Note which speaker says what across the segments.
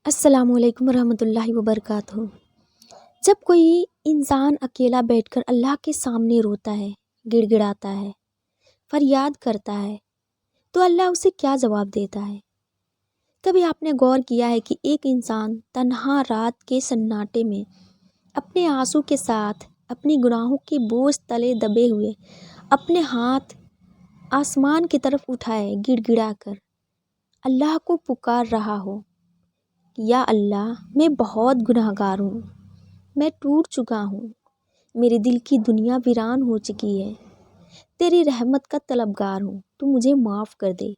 Speaker 1: السلام علیکم ورحمۃ اللہ وبرکاتہ۔ جب کوئی انسان اکیلا بیٹھ کر اللہ کے سامنے روتا ہے، گڑ گڑاتا ہے، فریاد کرتا ہے تو اللہ اسے کیا جواب دیتا ہے؟ کبھی آپ نے غور کیا ہے کہ ایک انسان تنہا رات کے سناٹے میں اپنے آنسو کے ساتھ اپنی گناہوں کے بوجھ تلے دبے ہوئے اپنے ہاتھ آسمان کی طرف اٹھائے گڑ گڑا کر اللہ کو پکار رہا ہو، یا اللہ میں بہت گناہگار ہوں، میں ٹوٹ چکا ہوں، میرے دل کی دنیا ویران ہو چکی ہے، تیری رحمت کا طلبگار ہوں، تو مجھے معاف کر دے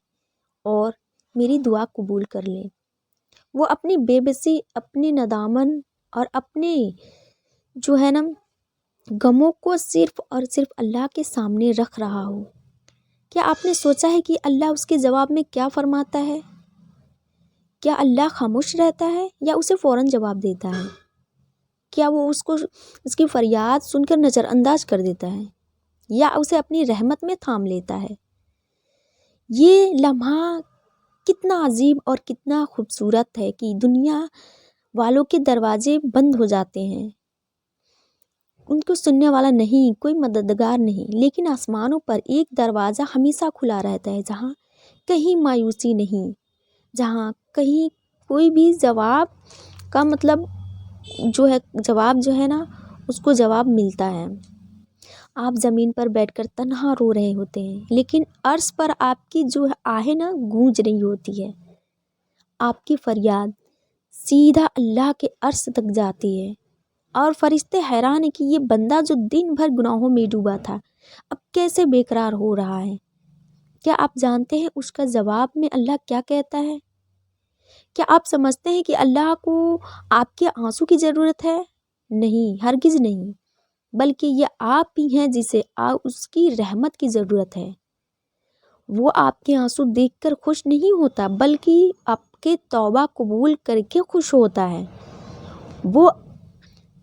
Speaker 1: اور میری دعا قبول کر لے۔ وہ اپنی بے بسی، اپنی ندامت اور اپنے غموں کو صرف اور صرف اللہ کے سامنے رکھ رہا ہو۔ کیا آپ نے سوچا ہے کہ اللہ اس کے جواب میں کیا فرماتا ہے؟ کیا اللہ خاموش رہتا ہے یا اسے فوراً جواب دیتا ہے؟ کیا وہ اس کی فریاد سن کر نظر انداز کر دیتا ہے یا اسے اپنی رحمت میں تھام لیتا ہے؟ یہ لمحہ کتنا عجیب اور کتنا خوبصورت ہے کہ دنیا والوں کے دروازے بند ہو جاتے ہیں، ان کو سننے والا نہیں، کوئی مددگار نہیں، لیکن آسمانوں پر ایک دروازہ ہمیشہ کھلا رہتا ہے، جہاں کہیں مایوسی نہیں، جہاں کہیں کوئی بھی جواب کا جواب اس کو جواب ملتا ہے۔ آپ زمین پر بیٹھ کر تنہا رو رہے ہوتے ہیں، لیکن عرش پر آپ کی آہیں گونج رہی ہوتی ہے۔ آپ کی فریاد سیدھا اللہ کے عرش تک جاتی ہے اور فرشتے حیران ہیں کہ یہ بندہ جو دن بھر گناہوں میں ڈوبا تھا اب کیسے بے قرار ہو رہا ہے۔ کیا آپ جانتے ہیں اس کا جواب میں اللہ کیا کہتا ہے؟ کیا آپ سمجھتے ہیں کہ اللہ کو آپ کے آنسو کی ضرورت ہے؟ نہیں، ہرگز نہیں، بلکہ یہ آپ ہی ہیں جسے اس کی رحمت کی ضرورت ہے۔ وہ آپ کے آنسو دیکھ کر خوش نہیں ہوتا، بلکہ آپ کے توبہ قبول کر کے خوش ہوتا ہے۔ وہ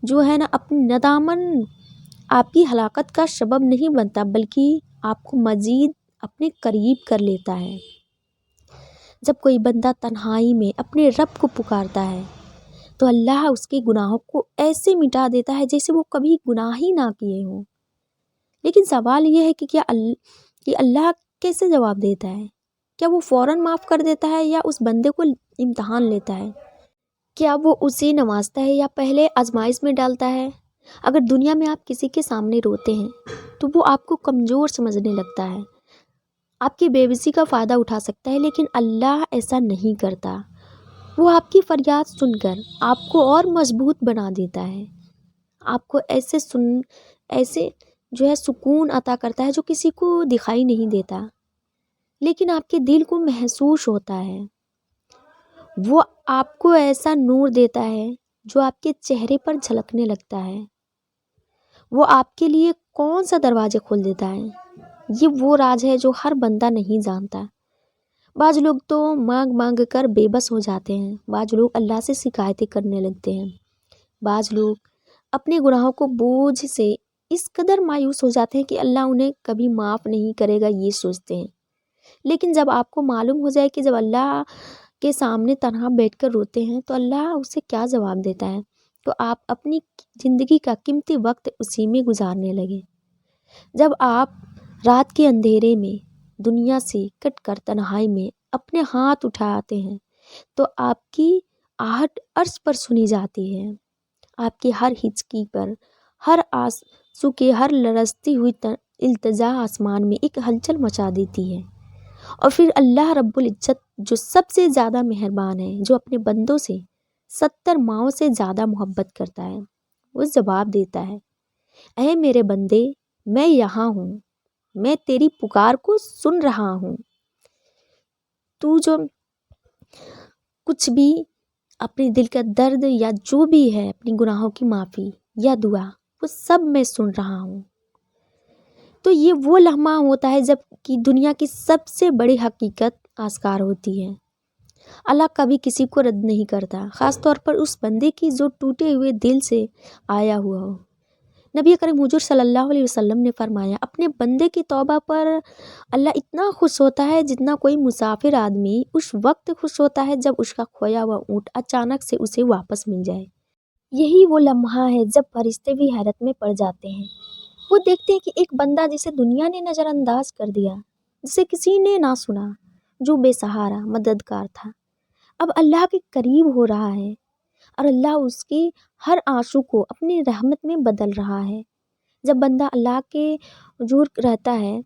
Speaker 1: اپنی ندامت آپ کی ہلاکت کا سبب نہیں بنتا، بلکہ آپ کو مزید اپنے قریب کر لیتا ہے۔ جب کوئی بندہ تنہائی میں اپنے رب کو پکارتا ہے تو اللہ اس کے گناہوں کو ایسے مٹا دیتا ہے جیسے وہ کبھی گناہ ہی نہ کیے ہوں۔ لیکن سوال یہ ہے کہ اللہ کیسے جواب دیتا ہے؟ کیا وہ فوراً معاف کر دیتا ہے یا اس بندے کو امتحان لیتا ہے؟ کیا وہ اسے نوازتا ہے یا پہلے آزمائش میں ڈالتا ہے؟ اگر دنیا میں آپ کسی کے سامنے روتے ہیں تو وہ آپ کو کمزور سمجھنے لگتا ہے، آپ کی بے بسی کا فائدہ اٹھا سکتا ہے، لیکن اللہ ایسا نہیں کرتا۔ وہ آپ کی فریاد سن کر آپ کو اور مضبوط بنا دیتا ہے، آپ کو ایسے سکون عطا کرتا ہے جو کسی کو دکھائی نہیں دیتا، لیکن آپ کے دل کو محسوس ہوتا ہے۔ وہ آپ کو ایسا نور دیتا ہے جو آپ کے چہرے پر جھلکنے لگتا ہے۔ وہ آپ کے لیے کون سا دروازے کھول دیتا ہے، یہ وہ راز ہے جو ہر بندہ نہیں جانتا۔ بعض لوگ تو مانگ مانگ کر بے بس ہو جاتے ہیں، بعض لوگ اللہ سے شکایتیں کرنے لگتے ہیں، بعض لوگ اپنے گناہوں کو بوجھ سے اس قدر مایوس ہو جاتے ہیں کہ اللہ انہیں کبھی معاف نہیں کرے گا، یہ سوچتے ہیں۔ لیکن جب آپ کو معلوم ہو جائے کہ جب اللہ کے سامنے تنہا بیٹھ کر روتے ہیں تو اللہ اسے کیا جواب دیتا ہے، تو آپ اپنی زندگی کا قیمتی وقت اسی میں گزارنے لگے۔ جب آپ رات کے اندھیرے میں دنیا سے کٹ کر تنہائی میں اپنے ہاتھ اٹھاتے ہیں تو آپ کی آہٹ عرش پر سنی جاتی ہے، آپ کی ہر ہچکی پر، ہر آنسو کے ہر لرزتی ہوئی التجا آسمان میں ایک ہلچل مچا دیتی ہے، اور پھر اللہ رب العزت جو سب سے زیادہ مہربان ہے، جو اپنے بندوں سے 70 ماؤں سے زیادہ محبت کرتا ہے، وہ جواب دیتا ہے، اے میرے بندے، میں یہاں ہوں، میں تیری پکار کو سن رہا ہوں۔ تو جو کچھ بھی اپنے دل کا درد یا جو بھی ہے، اپنی گناہوں کی معافی یا دعا، وہ سب میں سن رہا ہوں۔ تو یہ وہ لمحہ ہوتا ہے جب کہ دنیا کی سب سے بڑی حقیقت آشکار ہوتی ہے۔ اللہ کبھی کسی کو رد نہیں کرتا، خاص طور پر اس بندے کی جو ٹوٹے ہوئے دل سے آیا ہوا ہو۔ نبی کریم حضور صلی اللہ علیہ وسلم نے فرمایا اپنے بندے کی توبہ پر اللہ اتنا خوش ہوتا ہے جتنا کوئی مسافر آدمی اس وقت خوش ہوتا ہے جب اس کا کھویا ہوا اونٹ اچانک سے اسے واپس مل جائے۔ یہی وہ لمحہ ہے جب فرشتے بھی حیرت میں پڑ جاتے ہیں۔ وہ دیکھتے ہیں کہ ایک بندہ جسے دنیا نے نظر انداز کر دیا، جسے کسی نے نہ سنا، جو بے سہارا مددگار تھا، اب اللہ کے قریب ہو رہا ہے اور اللہ اس کی ہر آنسو کو اپنی رحمت میں بدل رہا ہے۔ جب بندہ اللہ کے حضور رہتا ہے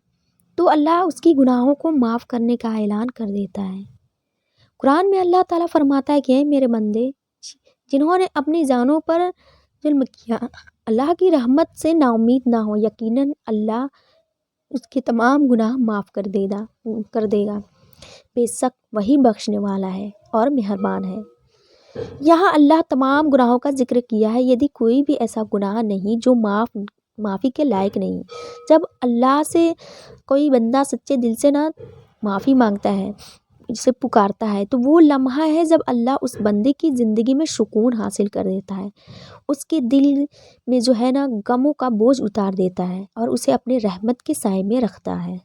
Speaker 1: تو اللہ اس کی گناہوں کو معاف کرنے کا اعلان کر دیتا ہے۔ قرآن میں اللہ تعالیٰ فرماتا ہے کہ اے میرے بندے جنہوں نے اپنی جانوں پر ظلم کیا، اللہ کی رحمت سے نا امید نہ ہو، یقیناً اللہ اس کے تمام گناہ معاف کر دے گا، بے شک وہی بخشنے والا ہے اور مہربان ہے۔ یہاں اللہ تمام گناہوں کا ذکر کیا ہے، یدی کوئی بھی ایسا گناہ نہیں جو معافی کے لائق نہیں۔ جب اللہ سے کوئی بندہ سچے دل سے نہ معافی مانگتا ہے، اسے پکارتا ہے، تو وہ لمحہ ہے جب اللہ اس بندے کی زندگی میں سکون حاصل کر دیتا ہے، اس کے دل میں جو ہے نا غموں کا بوجھ اتار دیتا ہے اور اسے اپنے رحمت کے سائے میں رکھتا ہے۔